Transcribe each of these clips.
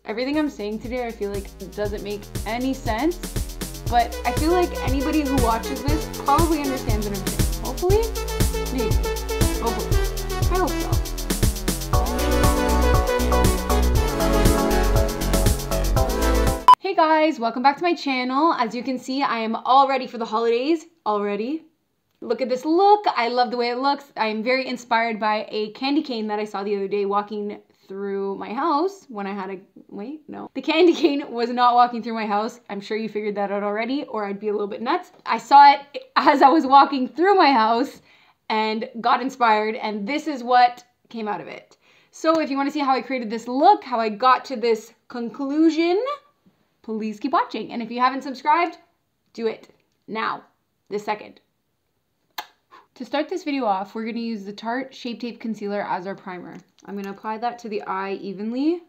Everything I'm saying today, I feel like doesn't make any sense, but I feel like anybody who watches this probably understands what I'm saying. Hopefully, maybe, hopefully, I hope so. Hey guys, welcome back to my channel. As you can see, I am all ready for the holidays already. Look at this look. I love the way it looks. I am very inspired by a candy cane that I saw the other day walking through my house when I had a, wait, no. The candy cane was not walking through my house. I'm sure you figured that out already, or I'd be a little bit nuts. I saw it as I was walking through my house and got inspired, and this is what came out of it. So if you want to see how I created this look, how I got to this conclusion, please keep watching. And if you haven't subscribed, do it now, this second. To start this video off, we're going to use the Tarte Shape Tape Concealer as our primer. I'm going to apply that to the eye evenly,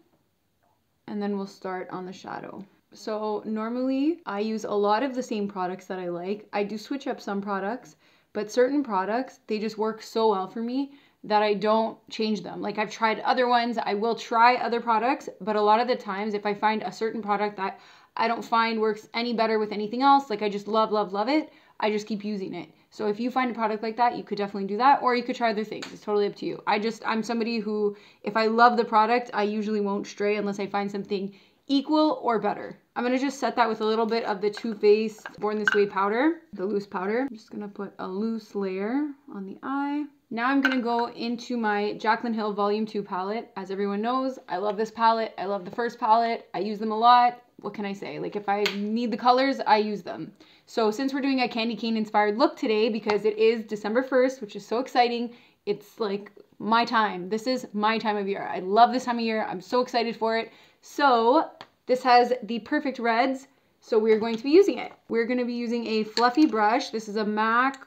and then we'll start on the shadow. So normally I use a lot of the same products that I like. I do switch up some products, but certain products, they just work so well for me that I don't change them. Like I've tried other ones, I will try other products, but a lot of the times if I find a certain product that I don't find works any better with anything else, like I just love, love, love it, I just keep using it. So if you find a product like that, you could definitely do that, or you could try other things. It's totally up to you. I'm somebody who, if I love the product, I usually won't stray unless I find something equal or better. I'm gonna just set that with a little bit of the Too Faced Born This Way powder, the loose powder. I'm just gonna put a loose layer on the eye. Now I'm gonna go into my Jaclyn Hill Volume 2 palette. As everyone knows, I love this palette. I love the first palette. I use them a lot. What can I say? Like if I need the colors, I use them. So since we're doing a candy cane inspired look today, because it is December 1st, which is so exciting, it's like my time. This is my time of year. I love this time of year. I'm so excited for it. So this has the perfect reds. So we're going to be using it. We're going to be using a fluffy brush. This is a MAC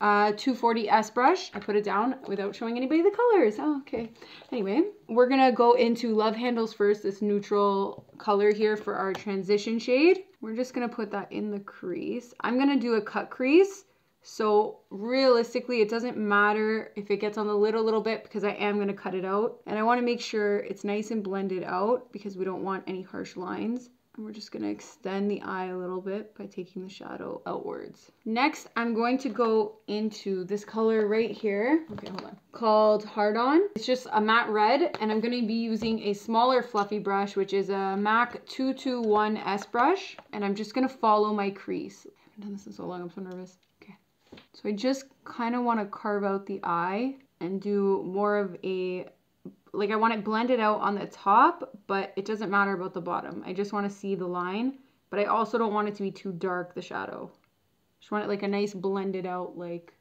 240S brush. I put it down without showing anybody the colors. Oh, okay. Anyway, we're gonna go into Love Handles first, this neutral color here for our transition shade. We're just gonna put that in the crease. I'm gonna do a cut crease. So realistically, it doesn't matter if it gets on the lid a little bit because I am gonna cut it out. And I wanna make sure it's nice and blended out because we don't want any harsh lines. And we're just gonna extend the eye a little bit by taking the shadow outwards. Next, I'm going to go into this color right here. Okay, hold on. Called Hard On. It's just a matte red, and I'm gonna be using a smaller fluffy brush, which is a MAC 221S brush. And I'm just gonna follow my crease. I haven't done this in so long, I'm so nervous. Okay. So I just kind of wanna carve out the eye and do more of a, like I want it blended out on the top, but it doesn't matter about the bottom. I just want to see the line, but I also don't want it to be too dark, the shadow. Just want it like a nice blended out like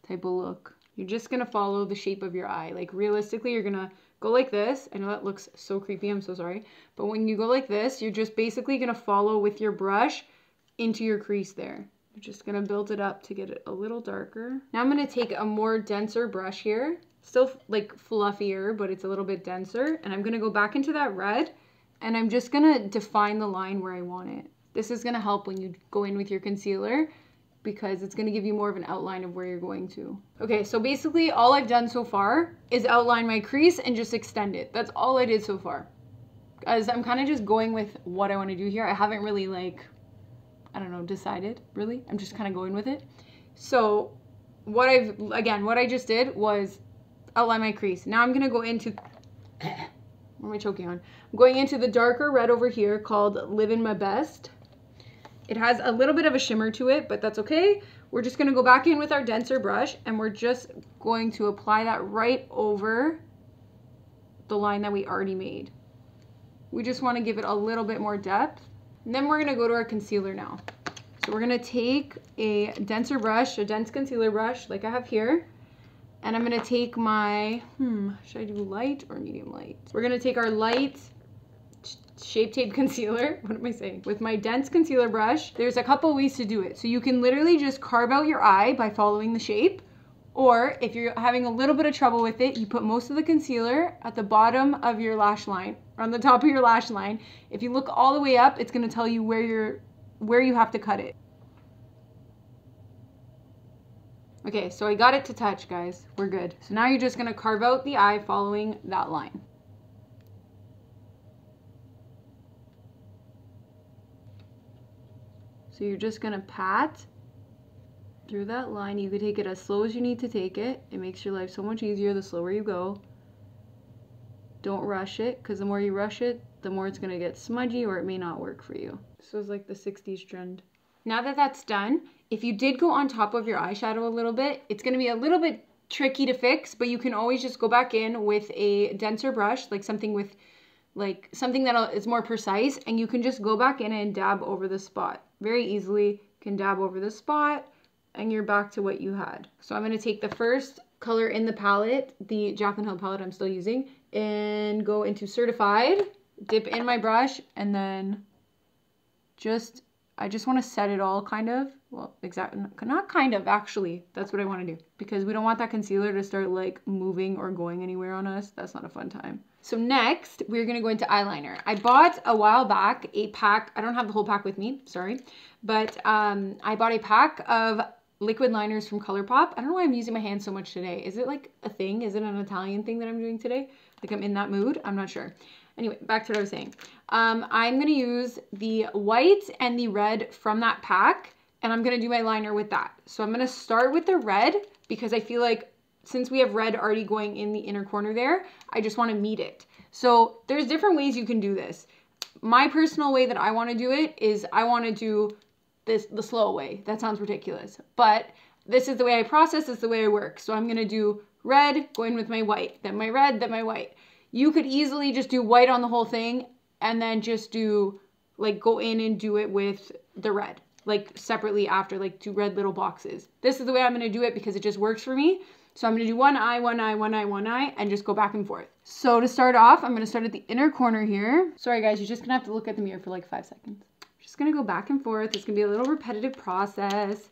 type of look. You're just going to follow the shape of your eye. Like realistically, you're going to go like this. I know that looks so creepy, I'm so sorry. But when you go like this, you're just basically going to follow with your brush into your crease there. You're just going to build it up to get it a little darker. Now I'm going to take a more denser brush here. Still like fluffier, but it's a little bit denser. And I'm gonna go back into that red and I'm just gonna define the line where I want it. This is gonna help when you go in with your concealer because it's gonna give you more of an outline of where you're going to. Okay, so basically all I've done so far is outline my crease and just extend it. That's all I did so far. As I'm kind of just going with what I wanna do here. I haven't really like, I don't know, decided really. I'm just kind of going with it. So what I just did was outline my crease. Now I'm gonna go into, what am I choking on? I'm going into the darker red over here called Livin' My Best. It has a little bit of a shimmer to it, but that's okay. We're just gonna go back in with our denser brush and we're just going to apply that right over the line that we already made. We just wanna give it a little bit more depth. And then we're gonna go to our concealer now. So we're gonna take a denser brush, a dense concealer brush like I have here. And I'm gonna take my, should I do light or medium light? We're gonna take our light Shape Tape Concealer, what am I saying? With my dense concealer brush. There's a couple ways to do it. So you can literally just carve out your eye by following the shape. Or if you're having a little bit of trouble with it, you put most of the concealer at the bottom of your lash line, or on the top of your lash line. If you look all the way up, it's gonna tell you where you have to cut it. Okay, so I got it to touch, guys. We're good. So now you're just gonna carve out the eye following that line. So you're just gonna pat through that line. You could take it as slow as you need to take it. It makes your life so much easier the slower you go. Don't rush it, because the more you rush it, the more it's gonna get smudgy or it may not work for you. So it's like the 60s trend. Now that that's done, if you did go on top of your eyeshadow a little bit, it's gonna be a little bit tricky to fix, but you can always just go back in with a denser brush, like something that is more precise, and you can just go back in and dab over the spot. Very easily, you can dab over the spot, and you're back to what you had. So I'm gonna take the first color in the palette, the Jaclyn Hill palette I'm still using, and go into Certified, dip in my brush, and then I just want to set it all kind of, well, exactly, not kind of, actually, that's what I want to do, because we don't want that concealer to start like moving or going anywhere on us. That's not a fun time. So next, we're going to go into eyeliner. I bought a while back a pack, I don't have the whole pack with me, sorry, but I bought a pack of liquid liners from ColourPop. I don't know why I'm using my hand so much today. Is it like a thing? Is it an Italian thing that I'm doing today? Like I'm in that mood? I'm not sure. Anyway, back to what I was saying. I'm going to use the white and the red from that pack, and I'm going to do my liner with that. So I'm going to start with the red, because I feel like since we have red already going in the inner corner there, I just want to meet it. So there's different ways you can do this. My personal way that I want to do it is I want to do this the slow way. That sounds ridiculous, but this is the way I process, this is the way I work. So I'm going to do red, go in with my white, then my red, then my white. You could easily just do white on the whole thing and then just do, like, go in and do it with the red, like, separately after, like, 2 red little boxes. This is the way I'm going to do it because it just works for me. So I'm going to do one eye, one eye, one eye, one eye, and just go back and forth. So to start off, I'm going to start at the inner corner here. Sorry, guys, you're just going to have to look at the mirror for, like, 5 seconds. Just going to go back and forth. It's going to be a little repetitive process.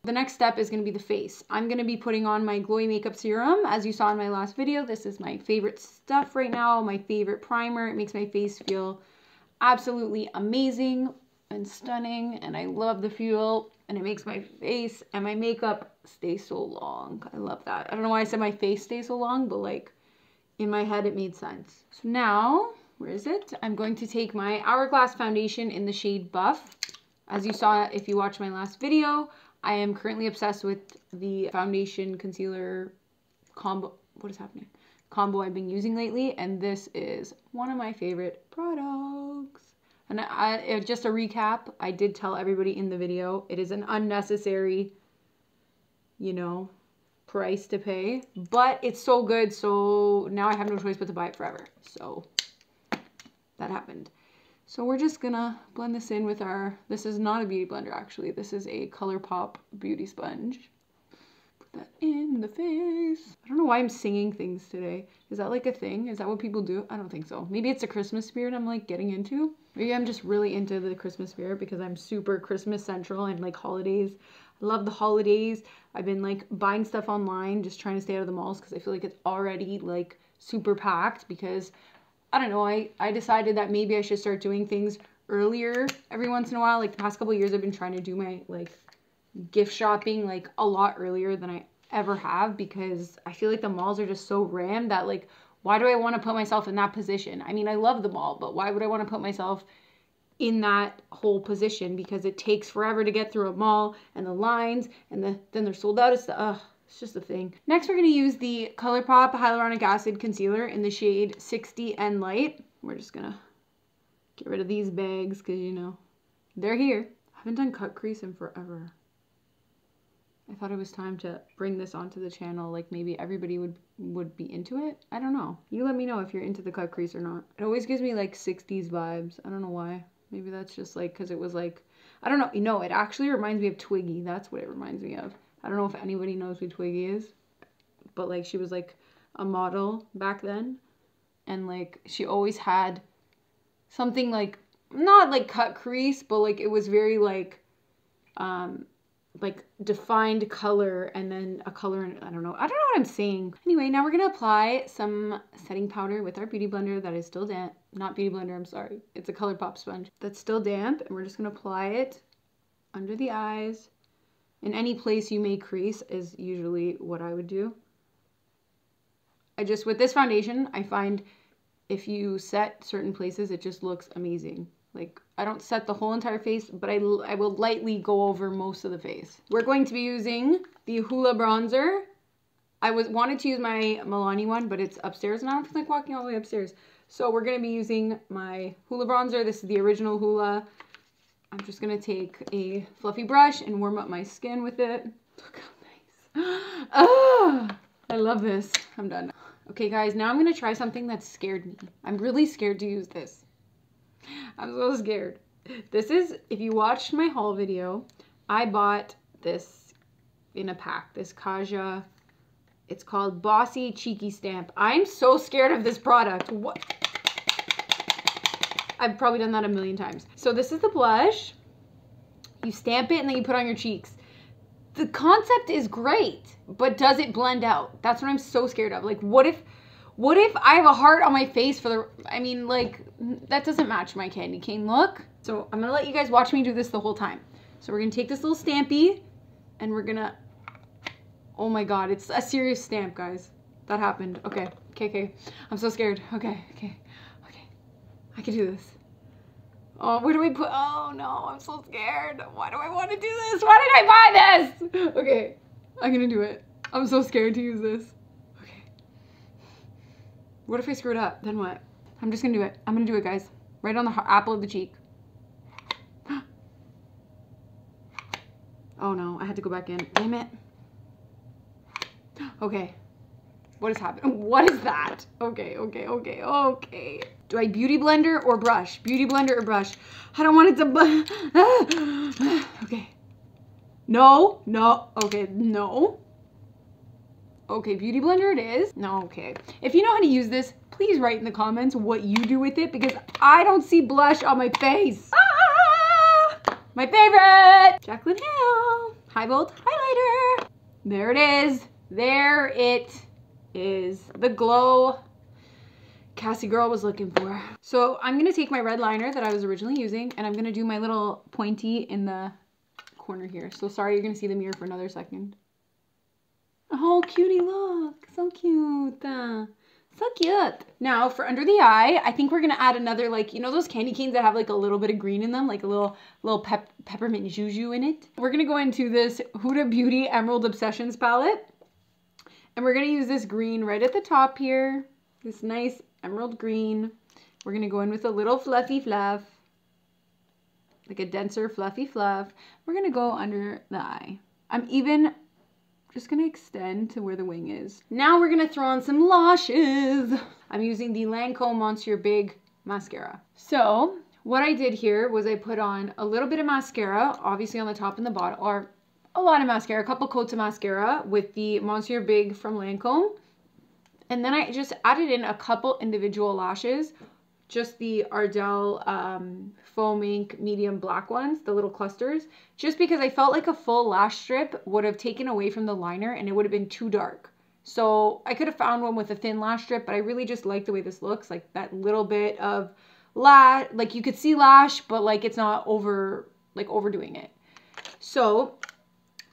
The next step is going to be the face. I'm going to be putting on my Glowy Makeup Serum. As you saw in my last video, this is my favorite stuff right now, my favorite primer. It makes my face feel absolutely amazing and stunning, and I love the feel, and it makes my face and my makeup stay so long. I love that. I don't know why I said my face stays so long, but like in my head it made sense. So now, where is it? I'm going to take my Hourglass foundation in the shade Buff. As you saw if you watched my last video, I am currently obsessed with the foundation concealer combo. What is happening? Combo I've been using lately, and this is one of my favorite products. And just a recap, I did tell everybody in the video, it is an unnecessary, you know, price to pay, but it's so good, so now I have no choice but to buy it forever. So that happened. So we're just gonna blend this in with our, this is not a beauty blender actually, this is a ColourPop beauty sponge. Put that in the face. I don't know why I'm singing things today. Is that like a thing? Is that what people do? I don't think so. Maybe it's a Christmas spirit I'm like getting into. Maybe I'm just really into the Christmas spirit because I'm super Christmas central and like holidays. I love the holidays. I've been like buying stuff online, just trying to stay out of the malls because I feel like it's already like super packed because I don't know, I decided that maybe I should start doing things earlier every once in a while. Like the past couple of years I've been trying to do my like gift shopping like a lot earlier than I ever have because I feel like the malls are just so rammed that like why do I want to put myself in that position? I mean, I love the mall, but why would I want to put myself in that whole position? Because it takes forever to get through a mall and the lines and then they're sold out. It's just a thing. Next, we're going to use the ColourPop Hyaluronic Acid Concealer in the shade 60 and Light. We're just going to get rid of these bags because, you know, they're here. I haven't done cut crease in forever. I thought it was time to bring this onto the channel. Like maybe everybody would be into it. I don't know. You let me know if you're into the cut crease or not. It always gives me like 60s vibes. I don't know why. Maybe that's just like because it was like, I don't know. You know, it actually reminds me of Twiggy. That's what it reminds me of. I don't know if anybody knows who Twiggy is, but like she was like a model back then, and like she always had something like not like cut crease, but like it was very like defined color and then a color, and I don't know what I'm saying. Anyway, now we're gonna apply some setting powder with our beauty blender that is still damp. Not beauty blender, I'm sorry. It's a ColourPop sponge that's still damp, and we're just gonna apply it under the eyes in any place you may crease is usually what I would do. With this foundation, I find if you set certain places, it just looks amazing. Like, I don't set the whole entire face, but I will lightly go over most of the face. We're going to be using the Hoola bronzer. I wanted to use my Milani one, but it's upstairs, and I don't feel like walking all the way upstairs. So we're going to be using my Hoola bronzer. This is the original Hoola. I'm just going to take a fluffy brush and warm up my skin with it. Look how nice. Oh, I love this. I'm done. Okay, guys, now I'm going to try something that scared me. I'm really scared to use this. I'm so scared. This is, if you watched my haul video, I bought this in a pack. This Kaja. It's called Bossy Cheeky Stamp. I'm so scared of this product. What? I've probably done that a million times. So this is the blush. You stamp it and then you put on your cheeks. The concept is great, but does it blend out? That's what I'm so scared of. Like, what if I have a heart on my face for the, I mean, like, that doesn't match my candy cane look. So I'm gonna let you guys watch me do this the whole time. So we're gonna take this little stampy and we're gonna, oh my God, it's a serious stamp, guys. That happened. Okay. I'm so scared. Okay. I can do this. Oh, where do I put? Oh no, I'm so scared. Why do I want to do this? Why did I buy this? Okay, I'm gonna do it. I'm so scared to use this. Okay. What if I screw it up? Then what? I'm just gonna do it. I'm gonna do it, guys. Right on the apple of the cheek. Oh no, I had to go back in. Damn it. Okay. What is happening? What is that? Okay. Do I beauty blender or brush? Beauty blender or brush? I don't want it to okay. No. Okay, no. Okay, beauty blender it is. No, okay. If you know how to use this, please write in the comments what you do with it, because I don't see blush on my face. Ah! My favorite! Jaclyn Hill High Volt Highlighter. There it is. There it is. The glow Cassie girl was looking for. So I'm going to take my red liner that I was originally using, and I'm going to do my little pointy in the corner here. So sorry, you're going to see the mirror for another second. Oh, cutie, look. So cute. So cute. Now for under the eye, I think we're going to add another, like, you know those candy canes that have like a little bit of green in them, like a little peppermint juju in it? We're going to go into this Huda Beauty Emerald Obsessions palette, and we're going to use this green right at the top here. This nice emerald green. We're going to go in with a little fluffy fluff, like a denser fluffy fluff. We're going to go under the eye. I'm even just going to extend to where the wing is. Now we're going to throw on some lashes. I'm using the Lancome Monsieur Big mascara. So what I did here was I put on a little bit of mascara, obviously on the top and the bottom, or a lot of mascara, a couple coats of mascara with the Monsieur Big from Lancome. And then I just added in a couple individual lashes, just the Ardell Foam Ink medium black ones, the little clusters, just because I felt like a full lash strip would have taken away from the liner and it would have been too dark. So I could have found one with a thin lash strip, but I really just like the way this looks, like that little bit of lash, like you could see lash, but like it's not overdoing it. So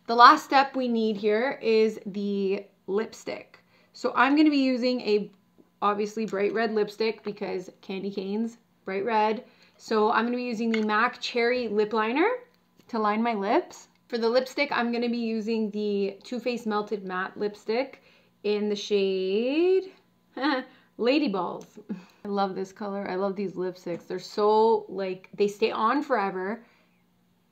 the last step we need here is the lipstick. So I'm going to be using a obviously bright red lipstick because candy canes, bright red. So I'm going to be using the MAC Cherry Lip Liner to line my lips. For the lipstick, I'm going to be using the Too Faced Melted Matte Lipstick in the shade Lady Balls. I love this color. I love these lipsticks. They're so, like, they stay on forever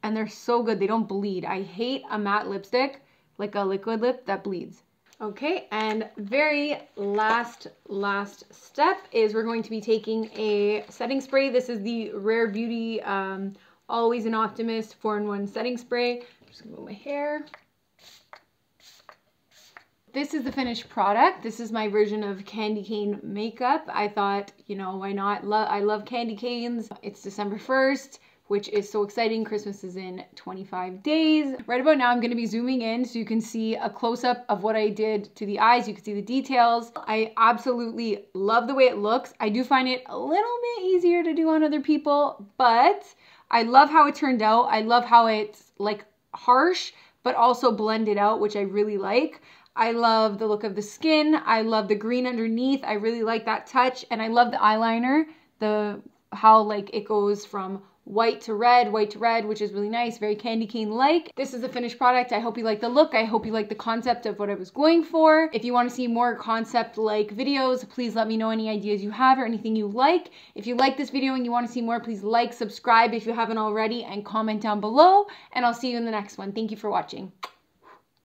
and they're so good. They don't bleed. I hate a matte lipstick, like a liquid lip, that bleeds. Okay, and very last step is we're going to be taking a setting spray. This is the Rare Beauty Always an Optimist 4-in-1 setting spray. I'm just gonna move my hair. This is the finished product. This is my version of candy cane makeup. I thought, you know, why not? I love candy canes. It's December 1st. Which is so exciting. Christmas is in 25 days. Right about now, I'm gonna be zooming in so you can see a close-up of what I did to the eyes. You can see the details. I absolutely love the way it looks. I do find it a little bit easier to do on other people, but I love how it turned out. I love how it's like harsh, but also blend it out, which I really like. I love the look of the skin. I love the green underneath. I really like that touch. And I love the eyeliner, how like it goes from white to red, which is really nice, very candy cane-like. This is the finished product. I hope you like the look. I hope you like the concept of what I was going for. If you want to see more concept-like videos, please let me know any ideas you have or anything you like. If you like this video and you want to see more, please like, subscribe if you haven't already, and comment down below. And I'll see you in the next one. Thank you for watching.